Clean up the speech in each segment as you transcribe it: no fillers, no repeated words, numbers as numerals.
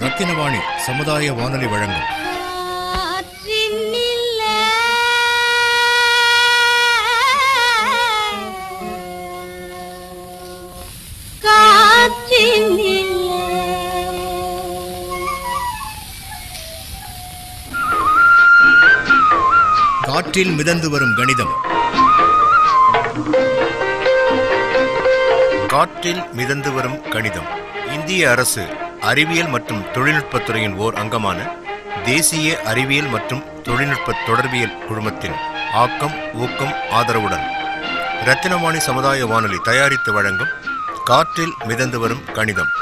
ரத்தினவாணி சமுதாய வானொலி வழங்கும் காற்றில் மிதந்து வரும் கணிதம். காற்றில் மிதந்து வரும் கணிதம் இந்திய அரசு அறிவியல் மற்றும் தொழில்நுட்பத்துறையின் ஓர் அங்கமான தேசிய அறிவியல் மற்றும் தொழில்நுட்ப தொடர்பியல் குழுமத்தின் ஆக்கம் ஊக்கம் ஆதரவுடன் ரத்தினவாணி சமுதாய வானொலி தயாரித்து வழங்கும் காற்றில் மிதந்து வரும் கணிதம்.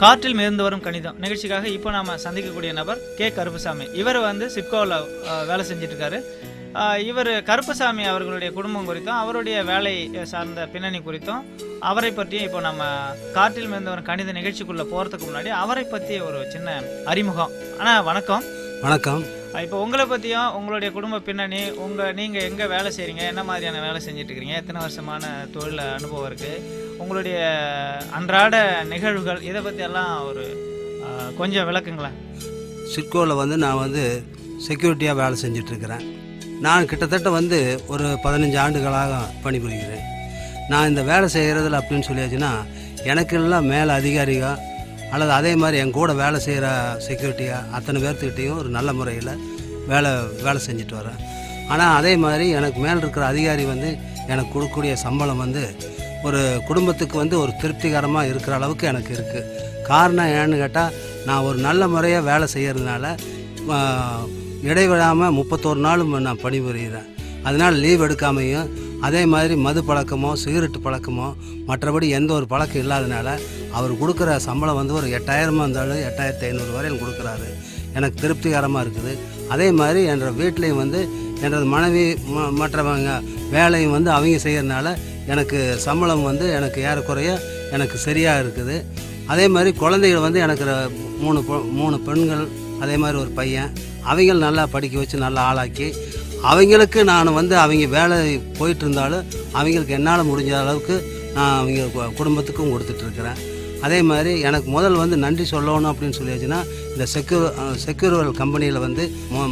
காற்றில் மிதந்து வரும் கணிதம் நிகழ்ச்சிக்காக இப்போ நாம சந்திக்கக்கூடிய நபர் கே கருப்புசாமி. இவர் சிட்கோவில் வேலை செஞ்சுட்டு இருக்காரு. இவர் கருப்புசாமி அவர்களுடைய குடும்பம் குறித்தும் அவருடைய வேலை சார்ந்த பின்னணி குறித்தும் அவரை பற்றியும் இப்போ நம்ம காற்றில் மிதந்து வரும் கணித நிகழ்ச்சிக்குள்ள போறதுக்கு முன்னாடி அவரை பற்றி ஒரு சின்ன அறிமுகம். வணக்கம். வணக்கம். இப்போ உங்களை பற்றியும் உங்களுடைய குடும்ப பின்னணி, நீங்கள் எங்கே வேலை செய்கிறீங்க, என்ன மாதிரியான வேலை செஞ்சுட்டு இருக்கிறீங்க, எத்தனை வருஷமான தொழில் அனுபவம் இருக்குது, உங்களுடைய அன்றாட நிகழ்வுகள், இதை பற்றி எல்லாம் ஒரு கொஞ்சம் விளக்குங்களேன். சிட்கோவில் நான் செக்யூரிட்டியாக வேலை செஞ்சிட்ருக்கிறேன். நான் கிட்டத்தட்ட ஒரு 15 ஆண்டுகளாக பணிபுரிகிறேன். நான் இந்த வேலை செய்கிறதில் அப்படின்னு சொல்லியாச்சுன்னா எனக்கு எல்லாம் மேலே அதிகாரிகள் அல்லது அதே மாதிரி என் கூட வேலை செய்கிற செக்யூரிட்டியாக அத்தனை பேர்த்துக்கிட்டையும் ஒரு நல்ல முறையில் வேலை செஞ்சுட்டு வரேன். ஆனால் அதே மாதிரி எனக்கு மேலே இருக்கிற அதிகாரி எனக்கு கொடுக்கக்கூடிய சம்பளம் ஒரு குடும்பத்துக்கு ஒரு திருப்திகரமாக இருக்கிற அளவுக்கு எனக்கு இருக்குது. காரணம் ஏன்னு கேட்டால் நான் ஒரு நல்ல முறையாக வேலை செய்கிறதுனால இடைவிடாமல் 31 நாளும் நான் பணிபுரிகிறேன். அதனால் லீவ் எடுக்காமையும் அதே மாதிரி மது பழக்கமோ சிகரெட்டு பழக்கமோ மற்றபடி எந்த ஒரு பழக்கம் இல்லாதனால அவர் கொடுக்குற சம்பளம் ஒரு 8000 இருந்தாலும் 8500 வரையும் கொடுக்குறாரு. எனக்கு திருப்திகரமாக இருக்குது. அதே மாதிரி என்ற வீட்லேயும் எனது மனைவி மற்றவங்க வேலையும் அவங்க செய்கிறதுனால எனக்கு சம்பளம் எனக்கு ஏறக்குறைய எனக்கு சரியாக இருக்குது. அதே மாதிரி குழந்தைகள் எனக்கு 3 பெண்கள் அதே மாதிரி ஒரு பையன், அவங்கள நல்லா படிக்க வச்சு நல்லா ஆளாக்கி அவங்களுக்கு நான் அவங்க வேலை போயிட்டு இருந்தாலும் அவங்களுக்கு என்னால் முடிஞ்ச அளவுக்கு நான் அவங்க குடும்பத்துக்கும் கொடுத்துட்ருக்குறேன். அதே மாதிரி எனக்கு முதல் நன்றி சொல்லணும் அப்படின்னு சொல்லியாச்சுன்னா இந்த செக்யூரல் கம்பெனியில்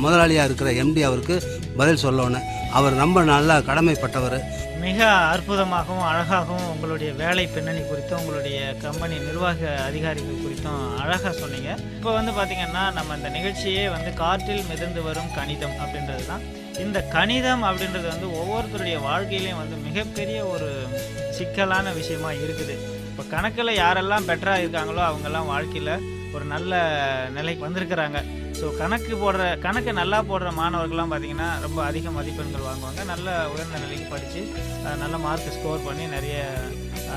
முதலாளியாக இருக்கிற எம்டி அவருக்கு பதில் சொல்லணும். அவர் ரொம்ப நல்லா கடமைப்பட்டவர். மிக அற்புதமாகவும் அழகாகவும் உங்களுடைய வேலை பின்னணி குறித்தும் உங்களுடைய கம்பெனி நிர்வாக அதிகாரிகள் குறித்தும் அழகாக சொன்னீங்க. இப்போ பார்த்திங்கன்னா நம்ம இந்த நிகழ்ச்சியே காற்றில் மிதந்து வரும் கணிதம் அப்படின்றது தான். இந்த கணிதம் அப்படின்றது ஒவ்வொருத்தருடைய வாழ்க்கையிலையும் மிகப்பெரிய ஒரு சிக்கலான விஷயமா இருக்குது. இப்போ கணக்கில் யாரெல்லாம் பெட்டராக இருக்காங்களோ அவங்கெல்லாம் வாழ்க்கையில் ஒரு நல்ல நிலைக்கு வந்திருக்கிறாங்க. ஸோ கணக்கு நல்லா போடுற மாணவர்கள்லாம் பார்த்திங்கன்னா ரொம்ப அதிக மதிப்பெண்கள் வாங்குவாங்க. நல்ல உயர்ந்த நிலைக்கு படித்து நல்ல மார்க் ஸ்கோர் பண்ணி நிறைய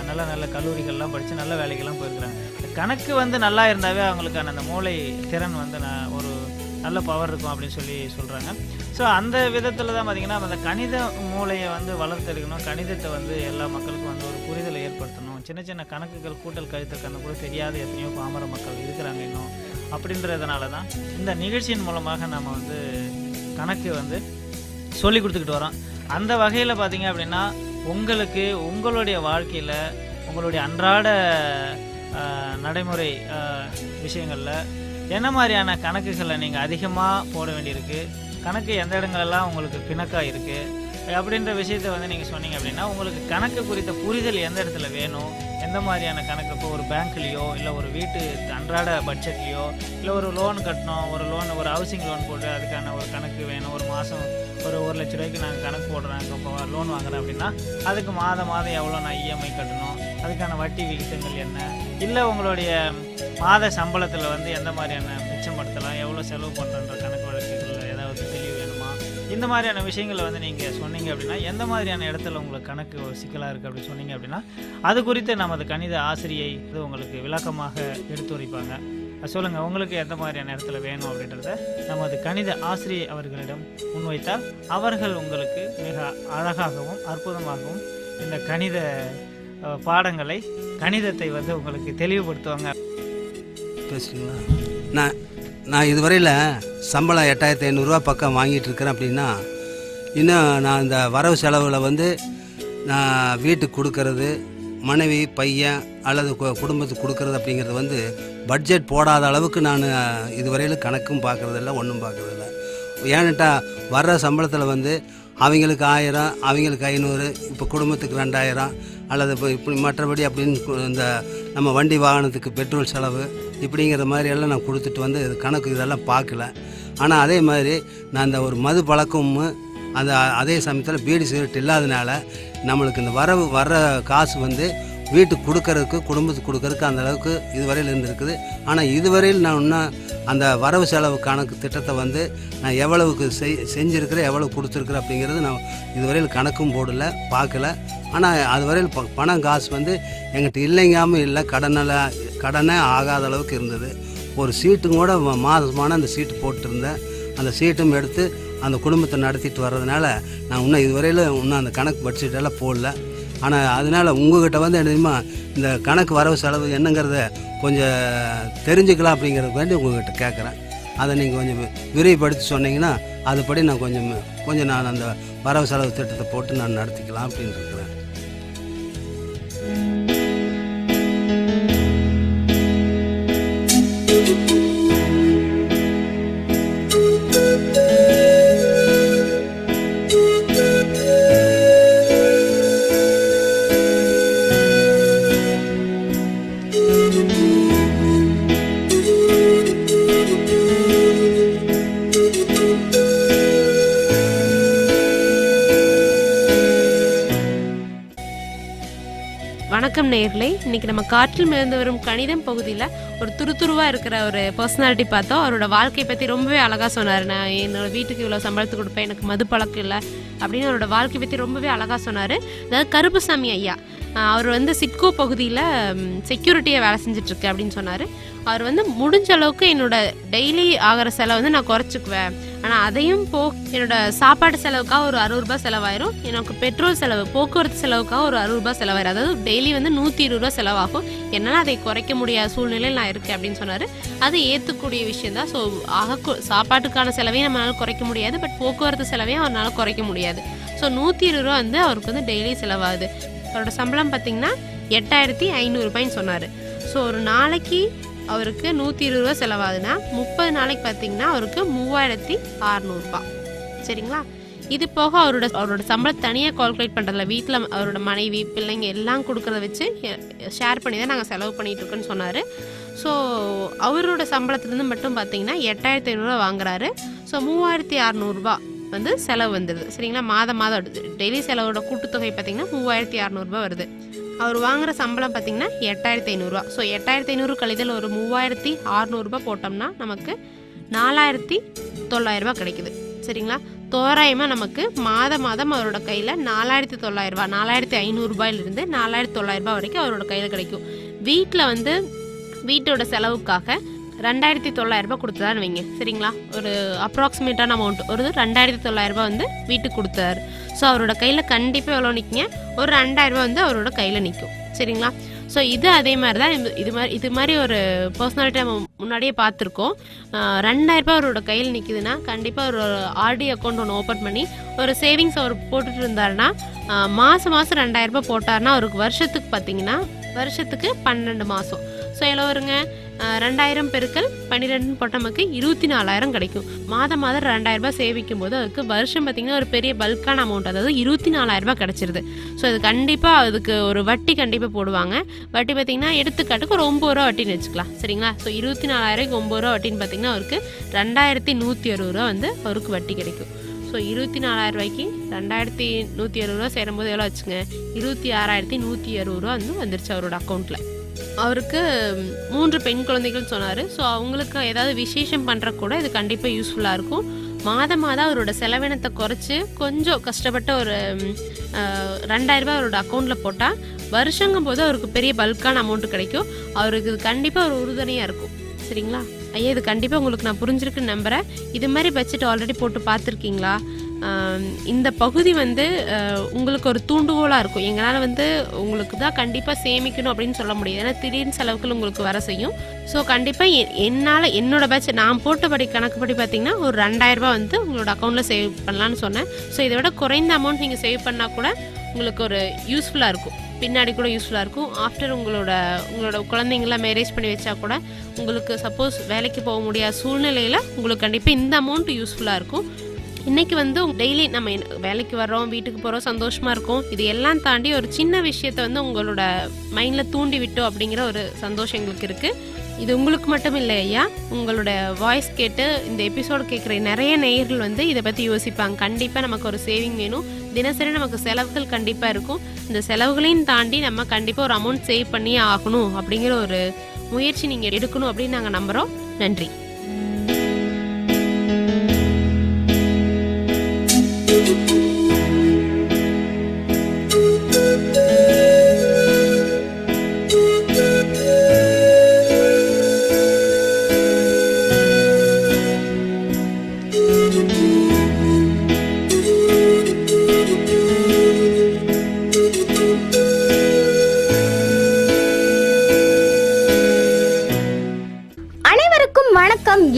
நல்ல கல்லூரிகள்லாம் படித்து நல்ல வேலைகள்லாம் போயிருக்கிறாங்க. கணக்கு நல்லா இருந்தாவே அவங்களுக்கான அந்த மூளை திறன் ஒரு நல்ல பவர் இருக்கும் அப்படின்னு சொல்கிறாங்க. ஸோ அந்த விதத்தில் தான் பார்த்திங்கன்னா அந்த கணித மூளையை வளர்த்தெடுக்கணும். கணிதத்தை எல்லா மக்களுக்கும் ஒரு புரிதலை ஏற்படுத்தணும். சின்ன சின்ன கணக்குகள் கூட்டல் கழித்தல் கணக்கு கூட தெரியாத எத்தனையோ பாமர மக்கள் இருக்கிறாங்க இன்னும். அப்படின்றதுனால தான் இந்த நிகழ்ச்சியின் மூலமாக நம்ம கணக்கு சொல்லி கொடுத்துக்கிட்டு வரோம். அந்த வகையில் பார்த்திங்க அப்படின்னா உங்களுக்கு உங்களுடைய வாழ்க்கையில் உங்களுடைய அன்றாட நடைமுறை விஷயங்களில் என்ன மாதிரியான கணக்குகளை நீங்கள் அதிகமாக போட வேண்டியிருக்கு, கணக்கு எந்த இடங்களெல்லாம் உங்களுக்கு பிணக்காக இருக்குது அப்படின்ற விஷயத்தை நீங்கள் சொன்னீங்க அப்படின்னா உங்களுக்கு கணக்கு குறித்த புரிதல் எந்த இடத்துல வேணும், எந்த மாதிரியான கணக்கு, இப்போ ஒரு பேங்க்லேயோ இல்லை ஒரு வீட்டு அன்றாட பட்ஜெட்லேயோ இல்லை ஒரு லோன் கட்டணும், ஒரு ஹவுசிங் லோன் போட்டு அதுக்கான ஒரு கணக்கு வேணும், ஒரு மாதம் ஒரு 1 லட்ச ரூபாய்க்கு நாங்கள் கணக்கு போடுறோம், இப்போ லோன் வாங்குறேன் அப்படின்னா அதுக்கு மாதம் எவ்வளோ நான் இஎம்ஐ கட்டணும், அதுக்கான வட்டி விகிதங்கள் என்ன, இல்லை உங்களுடைய மாத சம்பளத்தில் வந்து எந்த மாதிரியான மிச்சப்படுத்தலாம், எவ்வளோ செலவு பண்ணுறன்ற கணக்கு வழக்குகள் ஏதாவது தெளிவு வேணுமா, இந்த மாதிரியான விஷயங்களை வந்து நீங்கள் சொன்னீங்க அப்படின்னா, எந்த மாதிரியான இடத்துல உங்களுக்கு கணக்கு ஒரு சிக்கலாக இருக்குது அப்படின்னு சொன்னீங்க அப்படின்னா அது குறித்து நமது கணித ஆசிரியை இது உங்களுக்கு விளக்கமாக எடுத்துரைப்பாங்க. சொல்லுங்கள், உங்களுக்கு எந்த மாதிரியான இடத்துல வேணும் அப்படின்றத நமது கணித ஆசிரியை அவர்களிடம் முன்வைத்தால் அவர்கள் உங்களுக்கு மிக அழகாகவும் அற்புதமாகவும் இந்த கணித பாடங்களை கணிதத்தை வந்து உங்களுக்கு தெளிவுபடுத்துவாங்க. பேசுறீங்களா? நான் இதுவரையில் சம்பளம் 8500 பக்கம் வாங்கிட்டு இருக்கிறேன் அப்படின்னா, இன்னும் நான் இந்த வரவு செலவில் வந்து நான் வீட்டுக்கு கொடுக்கறது, மனைவி பையன் அல்லது குடும்பத்துக்கு கொடுக்கறது அப்படிங்கிறது வந்து பட்ஜெட் போடாத அளவுக்கு நான் இதுவரையில் கணக்கும் பார்க்குறதில்ல, ஒன்றும் பார்க்குறதில்ல. ஏன்னுட்டா வர்ற சம்பளத்தில் வந்து அவங்களுக்கு 1000, அவங்களுக்கு 500, இப்போ குடும்பத்துக்கு 2000 அல்லது இப்போ இப்படி மற்றபடி அப்படின்னு இந்த நம்ம வண்டி வாகனத்துக்கு பெட்ரோல் செலவு இப்படிங்கிற மாதிரி எல்லாம் நான் கொடுத்துட்டு வந்து கணக்கு இதெல்லாம் பார்க்கல. ஆனால் அதே மாதிரி நான் இந்த ஒரு மது பழக்கமும் அதே சமயத்தில் பீடி சிகரெட் இல்லாதனால நம்மளுக்கு இந்த வர்ற காசு வந்து வீட்டுக்கு கொடுக்கறதுக்கு குடும்பத்துக்கு கொடுக்கறதுக்கு அந்தளவுக்கு இதுவரையில் இருந்திருக்குது. ஆனால் இதுவரையில் நான் இன்னும் அந்த வரவு செலவு கணக்கு திட்டத்தை வந்து நான் எவ்வளவுக்கு செஞ்சுருக்கிறேன், எவ்வளவு கொடுத்துருக்குறேன் அப்படிங்கிறது நான் இதுவரையில் கணக்கும் போடல, பார்க்கல. ஆனால் அதுவரையில் பணம் காசு வந்து எங்கிட்ட இல்லைங்காமல் இல்லை, கடனே ஆகாத அளவுக்கு இருந்தது. ஒரு சீட்டும் கூட மாதமான அந்த சீட்டு போட்டிருந்தேன். அந்த சீட்டும் எடுத்து அந்த குடும்பத்தை நடத்திட்டு வர்றதுனால நான் இன்னும் இதுவரையில் இன்னும் அந்த கணக்கு பட்ஜெட்டெல்லாம் போடல. ஆனால் அதனால் உங்கள்கிட்ட வந்து என்னதுமா இந்த கணக்கு வரவு செலவு என்னங்கிறத கொஞ்சம் தெரிஞ்சுக்கலாம் அப்படிங்கிறதுக்கு வேண்டி உங்கள்கிட்ட கேட்குறேன். அதை நீங்கள் கொஞ்சம் விரிவுபடுத்தி சொன்னீங்கன்னா அதுபடி நான் கொஞ்சம் நான் அந்த வரவு செலவு திட்டத்தை போட்டு நான் நடத்திக்கலாம் அப்படின்னு இருக்கிறேன். வணக்கம் நேயர்களே, இன்னைக்கு நம்ம காற்றில் மிதந்து வரும் கணிதம் பகுதியில் ஒரு துருதுருவாக இருக்கிற ஒரு பர்சனாலிட்டி பார்த்தோம். அவரோட வாழ்க்கையை பற்றி ரொம்பவே அழகாக சொன்னார். நான் என்னோட வீட்டுக்கு இவ்வளோ சம்பளத்து கொடுப்பேன், எனக்கு மது பழக்கம் இல்லை அப்படின்னு அவரோட வாழ்க்கையை பற்றி ரொம்பவே அழகாக சொன்னார். அதாவது கருப்புசாமி ஐயா அவர் வந்து சிட்கோ பகுதியில் செக்யூரிட்டியாக வேலை செஞ்சிட்ருக்கு அப்படின்னு சொன்னார். அவர் வந்து முடிஞ்ச அளவுக்கு என்னோட டெய்லி ஆகிற செலவு வந்து நான் குறைச்சிக்குவேன், ஆனால் அதையும் என்னோட சாப்பாடு செலவுக்காக ஒரு 60 ரூபாய் செலவாயிரும், எனக்கு பெட்ரோல் செலவு போக்குவரத்து செலவுக்காக ஒரு 60 ரூபாய் செலவாயிரும், அதாவது டெய்லி வந்து 120 ரூபா செலவாகும், என்னால் அதை குறைக்க முடியாத சூழ்நிலையில் நான் இருக்கேன் அப்படின்னு சொன்னார். அது ஏற்றுக்கூடிய விஷயம் தான். ஸோ சாப்பாட்டுக்கான செலவையும் நம்மளால குறைக்க முடியாது, பட் போக்குவரத்து செலவையும் அவரால் குறைக்க முடியாது. ஸோ 120 ரூபா வந்து அவருக்கு வந்து டெய்லி செலவாகுது. அவரோட சம்பளம் பார்த்திங்கன்னா 8500 ரூபாய்ன்னு சொன்னார். ஸோ ஒரு நாளைக்கு அவருக்கு 120 ரூபா செலவாகுதுன்னா 30 நாளைக்கு பார்த்திங்கன்னா அவருக்கு 3600 ரூபாய். சரிங்களா? இது போக அவரோட சம்பளம் தனியாக கால்குலேட் பண்ணுறதில்ல, வீட்டில் அவரோட மனைவி பிள்ளைங்க எல்லாம் கொடுக்குறத வச்சு ஷேர் பண்ணி தான் நாங்கள் செலவு பண்ணிகிட்டு இருக்கோன்னு சொன்னார். ஸோ அவரோட சம்பளத்துலேருந்து மட்டும் பார்த்திங்கன்னா 8500 ரூபா வாங்குறாரு. ஸோ 3600 ரூபா வந்து செலவு வந்துடுது. சரிங்களா? மாதம் டெய்லி செலவோட கூட்டுத்தொகை பார்த்திங்கன்னா 3600 ரூபா வருது. அவர் வாங்குகிற சம்பளம் பார்த்திங்கன்னா 8500 ரூபா. ஸோ 8500 கழிதல் ஒரு 3600 ரூபா போட்டோம்னா நமக்கு 4900 ரூபா கிடைக்குது. சரிங்களா? தோராயமாக நமக்கு மாதம் அவரோட கையில் 4900 ரூபா, 4500 ரூபாயிலிருந்து 4900 ரூபா வரைக்கும் அவரோட கையில் கிடைக்கும். வீட்டில் வந்து வீட்டோட செலவுக்காக 2900 ரூபா கொடுத்ததான்னு வைங்க. சரிங்களா? ஒரு அப்ராக்சிமேட்டான அமௌண்ட் ஒரு 2900 ரூபா வந்து வீட்டுக்கு கொடுத்தாரு. ஸோ அவரோட கையில் கண்டிப்பாக எவ்வளோ நிற்குங்க, ஒரு 2000 ரூபா வந்து அவரோட கையில் நிற்கும். சரிங்களா? ஸோ இது அதே மாதிரி தான் இது மாதிரி ஒரு பர்சனாலிட்டி நம்ம முன்னாடியே பார்த்துருக்கோம். 2000 ரூபா அவரோட கையில் நிற்கிதுன்னா கண்டிப்பாக ஒரு ஆர்டி அக்கௌண்ட் ஒன்று ஓப்பன் பண்ணி ஒரு சேவிங்ஸ் அவர் போட்டுட்டு இருந்தாருன்னா மாதம் 2000 ரூபா போட்டார்னா அவருக்கு வருஷத்துக்கு 12 மாதம். ஸோ எவ்வளோ வருங்க, 2000 பெருக்கல் 12 போட்ட நமக்கு 24,000 கிடைக்கும். மாதம் 2000 ரூபாய் சேவிக்கும் போது அதுக்கு வருஷம் பார்த்திங்கன்னா ஒரு பெரிய பல்கான அமௌண்ட், அதாவது 24,000 ரூபாய் கிடச்சிருது. ஸோ அது கண்டிப்பாக அதுக்கு ஒரு வட்டி கண்டிப்பாக போடுவாங்க. வட்டி பார்த்திங்கன்னா எடுத்துக்காட்டுக்கு ஒரு 9 ரூபா வட்டின்னு வச்சுக்கலாம், சரிங்களா? ஸோ 24,000க்கு 9 ரூபா வட்டின்னு பார்த்திங்கன்னா அவருக்கு 2160 ரூபா வந்து அவருக்கு வட்டி கிடைக்கும். ஸோ 24,000 ரூபாய்க்கு 2160 ரூபா சேரும்போது எவ்வளோ வச்சுங்க, 26,160 ரூபா வந்து வந்துருச்சு அவரோட அக்கௌண்ட்டில். அவருக்கு 3 பெண் குழந்தைகள் சொன்னார். ஸோ அவங்களுக்கு ஏதாவது விசேஷம் பண்ணுற கூட இது கண்டிப்பாக யூஸ்ஃபுல்லாக இருக்கும். மாதம் அவரோட செலவினத்தை குறைச்சி கொஞ்சம் கஷ்டப்பட்ட ஒரு 2,000 ரூபாய் அவரோட அக்கௌண்ட்டில் போட்டால் வருஷங்கும் போது அவருக்கு பெரிய பல்கான அமௌண்ட்டு கிடைக்கும். அவருக்கு இது கண்டிப்பாக ஒரு உறுதுணையாக இருக்கும், சரிங்களா? ஐயா, இது கண்டிப்பாக உங்களுக்கு நான் புரிஞ்சிருக்குன்னு நம்புகிறேன். இது மாதிரி பட்ஜெட் ஆல்ரெடி போட்டு பார்த்துருக்கீங்களா? இந்த பகுதி வந்து உங்களுக்கு ஒரு தூண்டுகோலாக இருக்கும். எங்களால் வந்து உங்களுக்கு தான் கண்டிப்பாக சேமிக்கணும் அப்படின்னு சொல்ல முடியாது, ஏன்னா திடீர்னு செலவுகள் உங்களுக்கு வர செய்யும். ஸோ கண்டிப்பாக என்னோட பட்ஜெட் நான் போட்டபடி கணக்குப்படி பார்த்தீங்கன்னா ஒரு 2,000 ரூபாய் வந்து உங்களோட அக்கௌண்ட்டில் சேவ் பண்ணலான்னு சொன்னேன். ஸோ இதை விட குறைந்த அமௌண்ட் நீங்கள் சேவ் பண்ணால் கூட உங்களுக்கு ஒரு யூஸ்ஃபுல்லாக இருக்கும், பின்னாடி கூட யூஸ்ஃபுல்லாக இருக்கும். ஆஃப்டர் உங்களோட குழந்தைங்களாம் மேரேஜ் பண்ணி வச்சா கூட உங்களுக்கு சப்போஸ் வேலைக்கு போக முடியாத சூழ்நிலையில் உங்களுக்கு கண்டிப்பாக இந்த அமௌண்ட் யூஸ்ஃபுல்லாக இருக்கும். இன்றைக்கி வந்து டெய்லி நம்ம வேலைக்கு வர்றோம், வீட்டுக்கு போகிறோம், சந்தோஷமாக இருக்கும். இது எல்லாம் தாண்டி ஒரு சின்ன விஷயத்தை வந்து உங்களோட மைண்டில் தூண்டி விட்டோம் அப்படிங்கிற ஒரு சந்தோஷம் எங்களுக்கு இருக்குது. இது உங்களுக்கு மட்டும் இல்லை ஐயா, உங்களோட வாய்ஸ் கேட்டு இந்த எபிசோடு கேட்குற நிறைய நேயர்கள் வந்து இதை பற்றி யோசிப்பாங்க. கண்டிப்பாக நமக்கு ஒரு சேவிங் வேணும், தினசரி நமக்கு செலவுகள் கண்டிப்பாக இருக்கும். இந்த செலவுகளையும் தாண்டி நம்ம கண்டிப்பாக ஒரு அமௌண்ட் சேவ் பண்ணியே ஆகணும் அப்படிங்கிற ஒரு முயற்சி நீங்கள் எடுக்கணும் அப்படின்னு நாங்கள் நம்புகிறோம். நன்றி.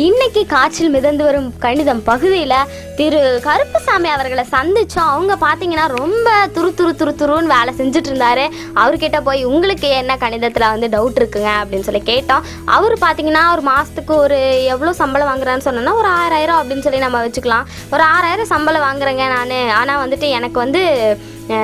இன்னைக்கு காற்றில் மிதந்து வரும் கணிதம் பகுதியில் திரு கருப்புசாமி அவர்களை சந்திச்சோம். அவங்க பார்த்தீங்கன்னா ரொம்ப துருன்னு வேலை செஞ்சுட்டு இருந்தாரு. அவர்கிட்ட போய் உங்களுக்கு என்ன கணிதத்தில் வந்து டவுட் இருக்குங்க அப்படின்னு சொல்லி கேட்டோம். அவர் பார்த்தீங்கன்னா ஒரு மாதத்துக்கு ஒரு எவ்வளோ சம்பளம் வாங்குறான்னு சொன்னோன்னா ஒரு 6,000 அப்படின்னு சொல்லி நம்ம வச்சுக்கலாம். ஒரு 6,000 சம்பளம் வாங்குறேங்க நான். ஆனால் வந்துட்டு எனக்கு வந்து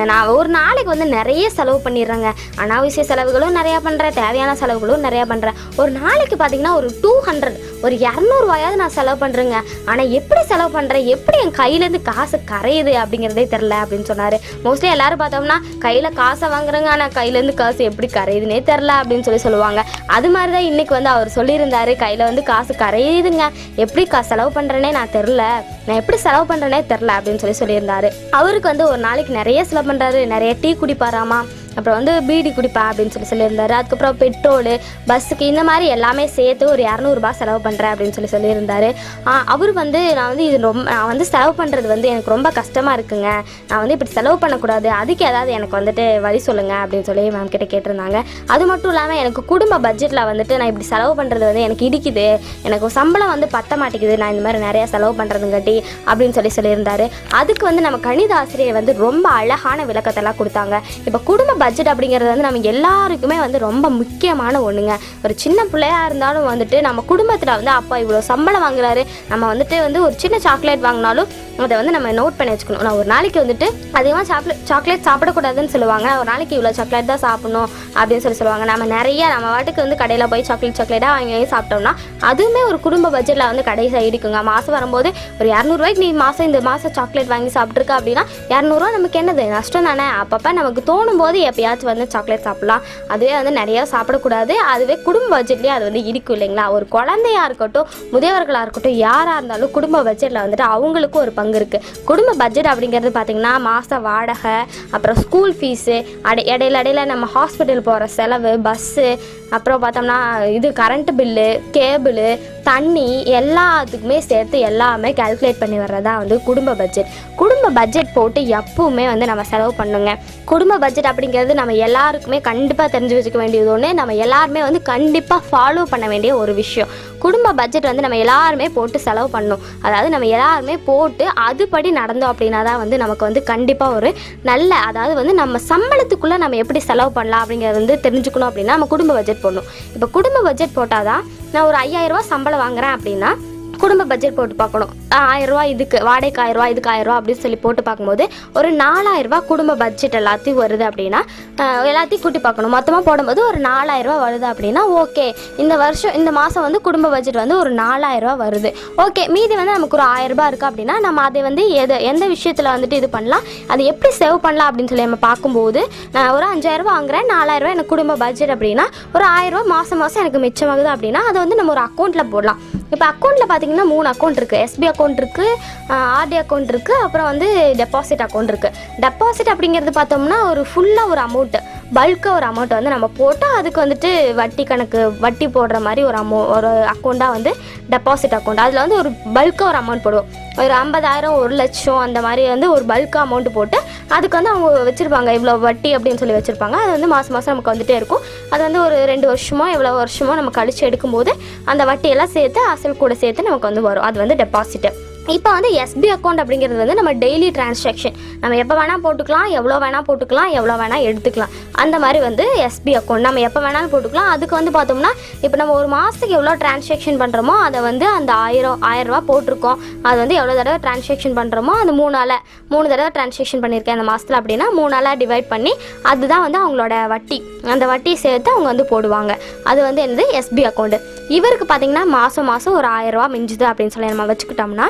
நான் ஒரு நாளைக்கு வந்து நிறைய செலவு பண்ணிடுறேங்க. அனாவசிய செலவுகளும் நிறையா பண்ணுறேன், தேவையான செலவுகளும் நிறையா பண்ணுறேன். ஒரு நாளைக்கு பார்த்தீங்கன்னா ஒரு 200 ஒரு 200 ரூபாயாவது நான் செலவு பண்ணுறேங்க. ஆனால் எப்படி செலவு பண்ணுறேன், எப்படி என் கையிலேருந்து காசு கரையுது அப்படிங்கிறதே தெரில அப்படின்னு சொன்னார். மோஸ்ட்லி எல்லோரும் பார்த்தோம்னா கையில் காசை வாங்குறேங்க, ஆனால் கையிலேருந்து காசு எப்படி கரையுதுன்னே தெரில அப்படின்னு சொல்லுவாங்க. அது மாதிரி தான் இன்றைக்கி வந்து அவர் சொல்லியிருந்தார், கையில் வந்து காசு கரையுதுங்க, எப்படி செலவு பண்ணுறேனே நான் தெரில, நான் எப்படி செலவு பண்ணுறேனே தெரில அப்படின்னு சொல்லியிருந்தார். அவருக்கு வந்து ஒரு நாளைக்கு நிறைய செலவு பண்ணுறாரு. நிறைய டீ குடிப்பாராமா, அப்புறம் வந்து பீடி குடிப்பேன் அப்படின்னு சொல்லியிருந்தாரு. அதுக்கப்புறம் பெட்ரோலு, பஸ்ஸுக்கு, இந்த மாதிரி எல்லாமே சேர்த்து ஒரு 200 ரூபாய் செலவு பண்ணுறேன் அப்படின்னு சொல்லியிருந்தாரு. அவர் வந்து நான் வந்து செலவு பண்ணுறது வந்து எனக்கு ரொம்ப கஷ்டமாக இருக்குங்க, நான் வந்து இப்படி செலவு பண்ணக்கூடாது, அதுக்கு ஏதாவது எனக்கு வந்துட்டு வழி சொல்லுங்கள் அப்படின்னு சொல்லி மேம் கிட்ட கேட்டிருந்தாங்க. அது மட்டும் இல்லாமல் எனக்கு குடும்ப பட்ஜெட்டில் வந்துட்டு நான் இப்படி செலவு பண்ணுறது வந்து எனக்கு இடிக்குது, எனக்கு சம்பளம் வந்து பத்த மாட்டேங்குது, நான் இந்த மாதிரி நிறையா செலவு பண்ணுறதுங்காட்டி அப்படின்னு சொல்லியிருந்தாரு. அதுக்கு வந்து நம்ம கணித ஆசிரியர் வந்து ரொம்ப அழகான விளக்கத்தெல்லாம் கொடுத்தாங்க. இப்போ குடும்ப பட்ஜெட் அப்படிங்கிறது வந்து நம்ம எல்லாருக்குமே வந்து ரொம்ப முக்கியமான ஒன்றுங்க. ஒரு சின்ன பிள்ளையாக இருந்தாலும் வந்துட்டு நம்ம குடும்பத்தில் வந்து அப்பா இவ்வளோ சம்பளம் வாங்குறாரு, நம்ம வந்துட்டு வந்து ஒரு சின்ன சாக்லேட் வாங்கினாலும் அதை வந்து நம்ம நோட் பண்ணி வச்சுக்கணும். நான் ஒரு நாளைக்கு வந்துட்டு அதிகமாக சாக்லேட் சாப்பிடக்கூடாதுன்னு சொல்லுவாங்க, ஒரு நாளைக்கு இவ்வளோ சாக்லேட் தான் சாப்பிடணும் அப்படின்னு சொல்லுவாங்க. நம்ம நிறைய நம்ம வாட்டுக்கு வந்து கடையில் போய் சாக்லேட்டாக வாங்கி சாப்பிட்டோம்னா அதுவுமே ஒரு குடும்ப பட்ஜெட்டில் வந்து கடைசி இடிக்குங்க. மாதம் வரும்போது ஒரு 200 ரூபாய்க்கு நீ இந்த மாதம் சாக்லேட் வாங்கி சாப்பிட்ருக்க அப்படின்னா 200 ரூபா நமக்கு என்னது, நஷ்டம் தானே. அப்பப்போ நமக்கு தோணும் போது எப்பயாச்சும் வந்து சாக்லேட் சாப்பிடலாம், அதுவே வந்து நிறைய சாப்பிடக்கூடாது. அதுவே குடும்ப பட்ஜெட்லேயே அது வந்து இடிக்கும் இல்லைங்களா. ஒரு குழந்தையாக இருக்கட்டும், முதியவர்களாக இருக்கட்டும், யாராக இருந்தாலும் குடும்ப பட்ஜெட்டில் வந்துட்டு அவங்களுக்கும் ஒரு பங்கு இருக்குது. குடும்ப பட்ஜெட் அப்படிங்கிறது பார்த்திங்கன்னா மாத வாடகை, அப்புறம் ஸ்கூல் ஃபீஸு, இடையில நம்ம ஹாஸ்பிட்டல் போகிற செலவு, பஸ்ஸு, அப்புறம் பார்த்தோம்னா இது கரண்ட்டு பில்லு, கேபிளு, தண்ணி, எல்லாத்துக்குமே சேர்த்து எல்லாமே கால்குலேட் பண்ணி வர்றதா வந்து குடும்ப பட்ஜெட். குடும்ப பட்ஜெட் போட்டு எப்பவுமே வந்து நம்ம செலவு பண்ணுங்க. குடும்ப பட்ஜெட் அப்படிங்கிறது அப்படிங்கிறது நம்ம எல்லாருக்குமே கண்டிப்பாக தெரிஞ்சு வச்சுக்க வேண்டியது ஒன்று. நம்ம எல்லாருமே வந்து கண்டிப்பாக ஃபாலோ பண்ண வேண்டிய ஒரு விஷயம். குடும்ப பட்ஜெட் வந்து நம்ம எல்லாருமே போட்டு செலவு பண்ணணும். அதாவது நம்ம எல்லாருமே போட்டு அதுபடி நடந்தோம் அப்படின்னா தான் வந்து நமக்கு வந்து கண்டிப்பாக ஒரு நல்ல, அதாவது வந்து நம்ம சம்பளத்துக்குள்ளே நம்ம எப்படி செலவு பண்ணலாம் அப்படிங்கிறத வந்து தெரிஞ்சுக்கணும் அப்படின்னா நம்ம குடும்ப பட்ஜெட் போடணும். இப்போ குடும்ப பட்ஜெட் போட்டால் தான், நான் ஒரு 5000 ரூபா சம்பளம் வாங்குறேன் அப்படின்னா குடும்ப பட்ஜெட் போட்டு பார்க்கணும். 1000 ரூபா இதுக்கு, வாடகைக்கு 1000 ரூபா, இதுக்கு 1000 ரூபா அப்படின்னு சொல்லி போட்டு பார்க்கும்போது ஒரு 4000 ரூபா குடும்ப பட்ஜெட் எல்லாத்தையும் வருது அப்படின்னா எல்லாத்தையும் கூட்டி பார்க்கணும். மொத்தமாக போடும்போது ஒரு 4000 ரூபா வருது அப்படின்னா ஓகே, இந்த மாதம் வந்து குடும்ப பட்ஜெட் வந்து ஒரு 4000 ரூபா வருது. ஓகே, மீதி வந்து நமக்கு ஒரு 1000 ரூபா இருக்குது அப்படின்னா நம்ம அதை வந்து எந்த விஷயத்தில் வந்துட்டு இது பண்ணலாம், அதை எப்படி சேவ் பண்ணலாம் அப்படின்னு சொல்லி நம்ம பார்க்கும்போது, நான் ஒரு 5000 ரூபா வாங்குறேன், 4000 ரூபா எனக்கு குடும்ப பட்ஜெட் அப்படின்னா ஒரு 1000 ரூபா மாதம் எனக்கு மிச்சமாகுது அப்படின்னா அதை வந்து நம்ம ஒரு அக்கௌண்ட்டில் போடலாம். இப்போ அக்கௌண்ட்டில் பார்த்தீங்கன்னா 3 அக்கௌண்ட் இருக்குது. எஸ்பி அக்கௌண்ட் இருக்குது, ஆர்டி அக்கௌண்ட் இருக்குது, அப்புறம் வந்து டெபாசிட் அக்கௌண்ட் இருக்குது. டெபாசிட் அப்படிங்கிறது பார்த்தோம்னா ஒரு ஃபுல்லாக ஒரு அமௌண்ட்டு, பல்காக ஒரு அமௌண்ட்டை வந்து நம்ம போட்டால் அதுக்கு வந்துட்டு வட்டி போடுற மாதிரி ஒரு அக்கௌண்ட்டாக வந்து டெபாசிட் அக்கௌண்ட். அதில் வந்து ஒரு பல்காக ஒரு அமௌண்ட் போடுவோம். ஒரு 50,000, 1,00,000 அந்த மாதிரி வந்து ஒரு பல்காக அமௌண்ட்டு போட்டு அதுக்கு வந்து அவங்க வச்சுருப்பாங்க, இவ்வளோ வட்டி அப்படின்னு சொல்லி வச்சுருப்பாங்க. அது வந்து மாதம் நமக்கு வந்துகிட்டே இருக்கும். அது வந்து ஒரு 2 வருஷமோ எவ்வளோ வருஷமோ நம்ம கழிச்சு எடுக்கும்போது அந்த வட்டியெல்லாம் சேர்த்து அசல் கூட சேர்த்து நமக்கு வந்து வரும். அது வந்து டெபாசிட்டு. இப்போ வந்து எஸ்பி அக்கௌண்ட் அப்படிங்கிறது வந்து நம்ம டெய்லி டிரான்சாக்ஷன், நம்ம எப்போ வேணால் போட்டுக்கலாம், எவ்வளோ வேணால் போட்டுக்கலாம், எவ்வளோ வேணால் எடுத்துக்கலாம். அந்த மாதிரி வந்து எஸ்பி அக்கௌண்ட் நம்ம எப்போ வேணாலும் போட்டுக்கலாம். அதுக்கு வந்து பார்த்தோம்னா இப்போ நம்ம ஒரு மாதத்துக்கு எவ்வளோ டிரான்சாக்ஷன் பண்ணுறோமோ அதை வந்து அந்த 1000 ரூபா போட்டிருக்கோம், அது வந்து எவ்வளோ தடவை டிரான்சாக்ஷன் பண்ணுறோமோ அந்த 3 தடவை டிரான்சாக்ஷன் பண்ணியிருக்கேன் அந்த மாதத்தில் அப்படின்னா 3 நாளாக டிவைட் பண்ணி அதுதான் வந்து அவங்களோட வட்டி. அந்த வட்டி சேர்த்து அவங்க வந்து போடுவாங்க. அது வந்து என்னது எஸ்பி அக்கௌண்ட்டு. இவருக்கு பார்த்திங்கன்னா மாதம் ஒரு 1000 ரூபா மிஞ்சுது அப்படின்னு சொல்லி நம்ம வச்சுக்கிட்டோம்னா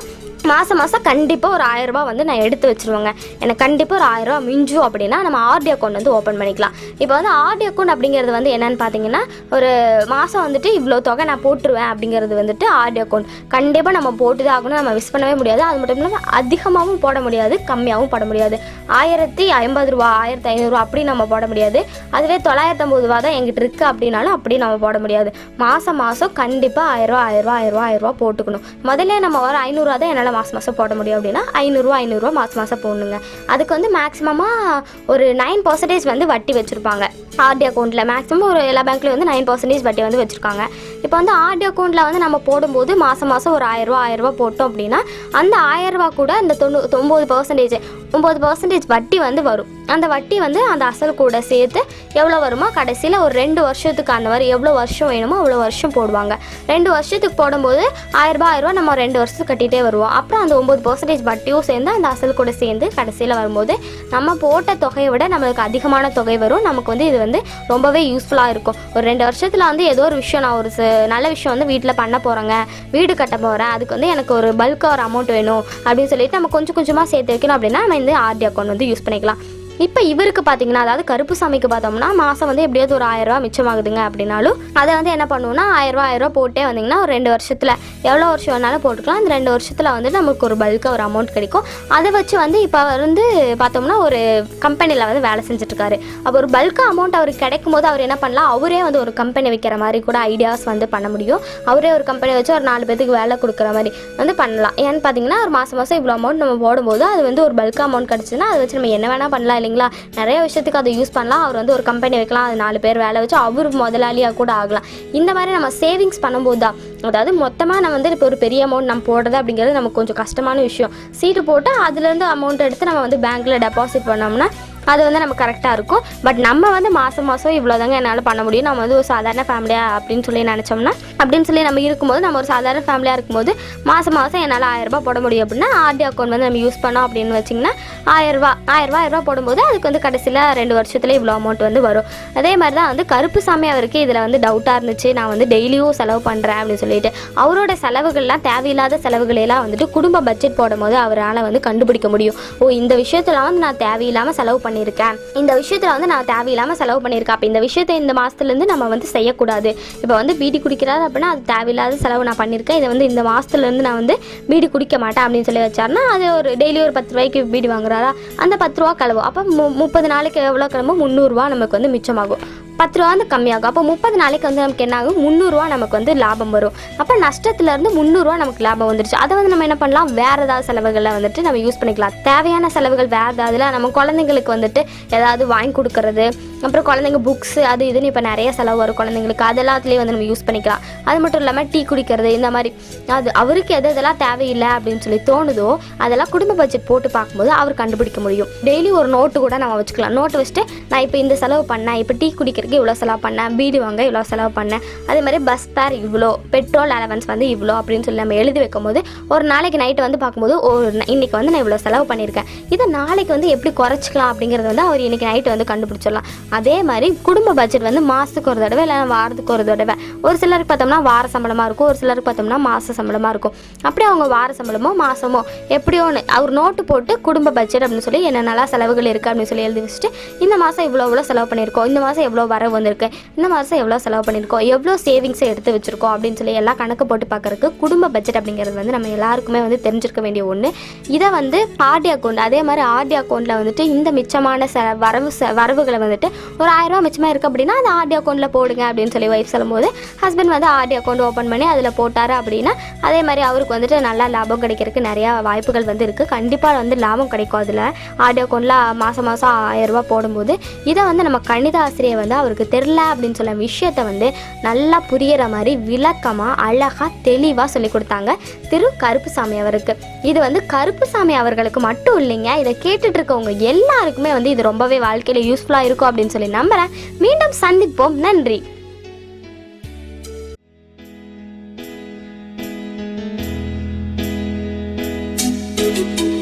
மாதம் கண்டிப்பாக ஒரு 1000 ரூபா வந்து நான் எடுத்து வச்சுருவேங்க. எனக்கு கண்டிப்பாக ஒரு 1000 ரூபா மிஞ்சும் அப்படின்னா நம்ம ஆர்டி அக்கௌண்ட் வந்து ஓப்பன் பண்ணிக்கலாம். இப்போ வந்து ஆர்டி அக்கௌண்ட் அப்படிங்கிறது வந்து என்னென்னு பார்த்தீங்கன்னா ஒரு மாதம் வந்துட்டு இவ்வளோ தொகை நான் போட்டுருவேன் அப்படிங்கிறது வந்துட்டு ஆர்டி அக்கௌண்ட். கண்டிப்பாக நம்ம போட்டு தான் ஆகணும், நம்ம மிஸ் பண்ணவே முடியாது. அது மட்டும் இல்லாமல் அதிகமாகவும் போட முடியாது, கம்மியாகவும் போட முடியாது. 1050 ரூபா, 1500 ரூபா அப்படி நம்ம போட முடியாது. அதுவே 950 ரூபா தான் எங்கிட்ட இருக்குது அப்படின்னாலும் அப்படி நம்ம போட முடியாது. மாதம் கண்டிப்பாக 1000 ரூபா போட்டுக்கணும். முதல்ல நம்ம வர 500 ரூபா தான் என்னால் மாதம் போட முடியும் அப்படின்னா 500 ரூபா மாதம் போடணுங்க. அதுக்கு வந்து மேக்ஸிமமாக ஒரு 9% வந்து வட்டி வச்சுருப்பாங்க ஆர்டி அக்கௌண்ட்டில். மேக்ஸிமம் ஒரு எல்லா பேங்க்லேயும் வந்து 9% வட்டி வந்து வச்சுருக்காங்க. இப்போ வந்து ஆர்டி அக்கௌண்ட்டில் வந்து நம்ம போடும்போது மாதம் ஒரு 1000 ரூபா போட்டோம் அப்படின்னா அந்த 1000 ரூபா கூட இந்த 9% வட்டி வந்து வரும். அந்த வட்டி வந்து அந்த அசல் கூட சேர்த்து எவ்வளோ வருமோ கடைசியில் ஒரு 2 வருஷத்துக்கு அந்த மாதிரி எவ்வளோ வருஷம் வேணுமோ அவ்வளோ வருஷம் போடுவாங்க. 2 வருஷத்துக்கு போடும்போது 1000 ரூபா நம்ம 2 வருஷத்துக்கு கட்டிகிட்டே வருவோம். அப்புறம் அந்த 9% வட்டியும் சேர்ந்து அந்த அசல் கூட சேர்ந்து கடைசியில் வரும்போது நம்ம போட்ட தொகையை விட நம்மளுக்கு அதிகமான தொகை வரும். நமக்கு வந்து இது வந்து ரொம்பவே யூஸ்ஃபுல்லாக இருக்கும். ஒரு 2 வருஷத்தில் வந்து ஏதோ ஒரு விஷயம், நான் ஒரு நல்ல விஷயம் வந்து வீட்டில் பண்ண போகிறேங்க, வீடு கட்ட போகிறேன், அதுக்கு வந்து எனக்கு ஒரு பல்காக ஒரு அமௌண்ட் வேணும் அப்படின்னு சொல்லிட்டு நம்ம கொஞ்சம் கொஞ்சமாக சேர்த்து வைக்கணும் அப்படின்னா நம்ம இந்த ஆர்டி அக்கௌண்ட் வந்து யூஸ் பண்ணிக்கலாம். இப்போ இவருக்கு பார்த்தீங்கன்னா, அதாவது கருப்புசாமிக்கு பார்த்தோம்னா மாதம் வந்து எப்படியாவது ஒரு 1000 ரூபா மிச்சமாகுதுங்க அப்படின்னாலும் அதை வந்து என்ன பண்ணுவோம்னா 1000 ரூபா போட்டே வந்தீங்கன்னா ஒரு 2 வருஷத்தில் எவ்வளோ வருஷம் வேணாலும் போட்டுக்கலாம். அந்த 2 வருஷத்தில் வந்து நமக்கு ஒரு பல்காக ஒரு அமௌண்ட் கிடைக்கும். அதை வச்சு வந்து இப்போ வந்து பார்த்தோம்னா ஒரு கம்பெனியில் வந்து வேலை செஞ்சுட்ருக்காரு. அப்போ ஒரு பல்காக அமௌண்ட் அவருக்கு கிடைக்கும் போது அவர் என்ன பண்ணலாம், அவரே வந்து ஒரு கம்பெனி வைக்கிற மாதிரி கூட ஐடியாஸ் வந்து பண்ண முடியும். அவரே ஒரு கம்பெனி வச்சு ஒரு 4 பேருக்கு வேலை கொடுக்குற மாதிரி வந்து பண்ணலாம். ஏன்னு பார்த்தீங்கன்னா ஒரு மாதம் இவ்வளோ அமௌண்ட் நம்ம போடும்போது அது வந்து ஒரு பல்காக அமௌண்ட் கிடச்சுன்னா அதை வச்சு நம்ம என்ன வேணால் பண்ணலாம் இல்லைங்களா. நிறைய விஷயத்துக்கு அதை யூஸ் பண்ணலாம். அவர் வந்து ஒரு கம்பெனி வைக்கலாம், அது 4 பேர் வேலை வச்சு அவர் முதலாளியாக கூட ஆகலாம். இந்த மாதிரி நம்ம சேவிங்ஸ் பண்ணும்போது தான், அதாவது மொத்தமாக நம்ம வந்து இப்போ ஒரு பெரிய அமௌண்ட் நம்ம போடுறது அப்படிங்கிறது நமக்கு கொஞ்சம் கஷ்டமான விஷயம். சீட்டு போட்டு அதுலேருந்து அமௌண்ட் எடுத்து நம்ம வந்து பேங்க்கில் டெபாசிட் பண்ணோம்னா அது வந்து நம்ம கரெக்டாக இருக்கும். பட் நம்ம வந்து மாதம் இவ்வளோதாங்க என்னால் பண்ண முடியும், நம்ம வந்து ஒரு சாதாரண ஃபேமிலியாக அப்படின்னு சொல்லி நினச்சோம்னா, அப்படின்னு சொல்லி நம்ம இருக்கும்போது, நம்ம ஒரு சாதாரண ஃபேமிலியாக இருக்கும்போது மாதம் என்னால் 1000 ரூபா போட முடியும் அப்படின்னா ஆர்டி அக்கௌண்ட் வந்து நம்ம யூஸ் பண்ணோம் அப்படின்னு வச்சிங்கன்னா 1000 ரூபா போடும்போது அதுக்கு வந்து கடைசியில் 2 வருஷத்துல இவ்வளோ அமௌண்ட் வந்து வரும். அதே மாதிரி தான் வந்து கருப்புசாமி அவருக்கு இதில் வந்து டவுட்டாக இருந்துச்சு, நான் வந்து டெய்லியும் செலவு பண்ணுறேன் அப்படின்னு சொல்லிட்டு. அவரோட செலவுகள்லாம் தேவையில்லாத செலவுகளெல்லாம் வந்துட்டு குடும்ப பட்ஜெட் போடும்போது அவரால் வந்து கண்டுபிடிக்க முடியும். ஓ, இந்த விஷயத்தில் வந்து நான் தேவையில்லாமல் செலவு பண்ணியிருக்கேன், இந்த விஷயத்தில் வந்து நான் தேவையில்லாமல் செலவு பண்ணியிருக்கேன், அப்போ இந்த விஷயத்தை இந்த மாதத்துலேருந்து நம்ம வந்து செய்யக்கூடாது. இப்போ வந்து பீடி குடிக்கிறாரு அப்படின்னா அது தேவையில்லாத செலவு நான் பண்ணியிருக்கேன், இதை வந்து இந்த மாதத்துலேருந்து நான் வந்து பீடி குடிக்க மாட்டேன் அப்படின்னு சொல்லி வச்சாருன்னா அது ஒரு டெய்லி ஒரு 10 ரூபாய்க்கு பீடி வாங்குறாரா, அந்த 10 ரூபா கிளவும். அப்போ 30 நாளைக்கு எவ்வளோ கிளம்பும், 300 ரூபா நமக்கு வந்து மிச்சமாகும். 10 ரூபா வந்து கம்மியாகும். அப்போ 30 நாளைக்கு வந்து நமக்கு என்ன ஆகும், 300 ரூபா நமக்கு வந்து லாபம் வரும். அப்போ நஷ்டத்துலேருந்து 300 ரூபா நமக்கு லாபம் வந்துருச்சு. அதை வந்து நம்ம என்ன பண்ணலாம், வேறு ஏதாவது செலவுகளில் வந்துட்டு நம்ம யூஸ் பண்ணிக்கலாம். தேவையான செலவுகள் வேறு ஏதாவதுல நம்ம குழந்தைங்களுக்கு வந்துட்டு ஏதாவது வாங்கி கொடுக்கறது, அப்புறம் குழந்தைங்க புக்ஸு அது இதுன்னு இப்போ நிறைய செலவு வரும் குழந்தைங்களுக்கு, அதெல்லாத்துலேயே வந்து நம்ம யூஸ் பண்ணிக்கலாம். அது மட்டும் இல்லாமல் டீ குடிக்கிறது இந்த மாதிரி அது அவருக்கு எதெல்லாம் தேவையில்லை அப்படின்னு சொல்லி தோணுதோ அதெல்லாம் குடும்ப பட்ஜெட் போட்டு பார்க்கும்போது அவர் கண்டுபிடிக்க முடியும். டெய்லி ஒரு நோட்டு கூட நம்ம வச்சுக்கலாம். நோட்டு வச்சுட்டு நான் இப்போ இந்த செலவு பண்ணேன், இப்போ டீ குடிக்கிறதுக்கு இவ்வளோ செலவு பண்ணேன், பீடி வாங்க இவ்வளோ செலவு பண்ணேன், அதே மாதிரி பஸ் ஃபேர் இவ்வளோ, பெட்ரோல் அலவன்ஸ் வந்து இவ்வளோ அப்படின்னு சொல்லி நம்ம எழுதி வைக்கும் போது ஒரு நாளைக்கு நைட்டு வந்து பார்க்கும்போது இன்றைக்கி வந்து நான் இவ்வளோ செலவு பண்ணியிருக்கேன், இதை நாளைக்கு வந்து எப்படி குறைச்சிக்கலாம் அப்படிங்கிறது வந்து அவர் இன்றைக்கி நைட்டு வந்து கண்டுபிடிச்சிடலாம். அதே மாதிரி குடும்ப பட்ஜெட் வந்து மாதத்துக்கு ஒரு தடவை இல்லை வாரத்துக்கு ஒரு தடவை, ஒரு சிலருக்கு பார்த்தோம்னா வார சம்பளமாக இருக்கும், ஒரு சிலருக்கு பார்த்தோம்னா மாத சம்பளமாக இருக்கும். அப்படியே அவங்க வார சம்பளமோ மாதமோ எப்படியோ ஒன்று அவர் நோட்டு போட்டு குடும்ப பட்ஜெட் அப்படின்னு சொல்லி என்னென்னலாம் செலவுகள் இருக்குது அப்படின்னு சொல்லி எழுதி வச்சுட்டு இந்த மாதம் இவ்வளோ செலவு பண்ணியிருக்கோம், இந்த மாதம் எவ்வளோ வரவு வந்திருக்கு, இந்த மாதம் எவ்வளோ செலவு பண்ணியிருக்கோம், எவ்வளோ சேவிங்ஸை எடுத்து வச்சுருக்கோம் அப்படின்னு சொல்லி எல்லாம் கணக்கு போட்டு பார்க்குறதுக்கு குடும்ப பட்ஜெட் அப்படிங்கிறது வந்து நம்ம எல்லாருக்குமே வந்து தெரிஞ்சிருக்க வேண்டிய ஒன்று. இதை வந்து ஆர்டி அக்கௌண்ட், அதே மாதிரி ஆர்டி அக்கௌண்ட்டில் வந்துட்டு இந்த மிச்சமான வரவுகளை வந்துட்டு ஒரு 1000 ரூபா மிச்சமாக இருக்குது அப்படின்னா அந்த ஆர்டி அக்கௌண்ட்டில் போடுங்க அப்படின்னு சொல்லி ஒய்ஃப் சொல்லும்போது ஹஸ்பண்ட் வந்து ஆர்டி அக்கௌண்ட் ஓப்பன் பண்ணி அதில் போட்டார் அப்படின்னா அதே மாதிரி அவருக்கு வந்துட்டு நல்லா லாபம் கிடைக்கிறதுக்கு நிறையா வாய்ப்புகள் வந்து இருக்குது. கண்டிப்பாக வந்து லாபம் கிடைக்கும். அதில் ஆடியோ அக்கௌண்ட்டில் மாதம் 1000 ரூபா போடும்போது இதை வந்து நம்ம கணித ஆசிரியர் வந்து அவருக்கு தெரில அப்படின்னு சொல்ல விஷயத்தை வந்து நல்லா புரிகிற மாதிரி விளக்கமாக அழகாக தெளிவாக சொல்லி கொடுத்தாங்க திரு கருப்புசாமி அவருக்கு. இது வந்து கருப்புசாமி அவர்களுக்கு மட்டும் இல்லைங்க, இதை கேட்டுட்டு இருக்கவங்க எல்லாருக்குமே வந்து இது ரொம்பவே வாழ்க்கையில் யூஸ்ஃபுல்லாக இருக்கும் அப்படின்னு சொல்லி நம்புகிறேன். மீண்டும் சந்திப்போம். நன்றி. Thank you.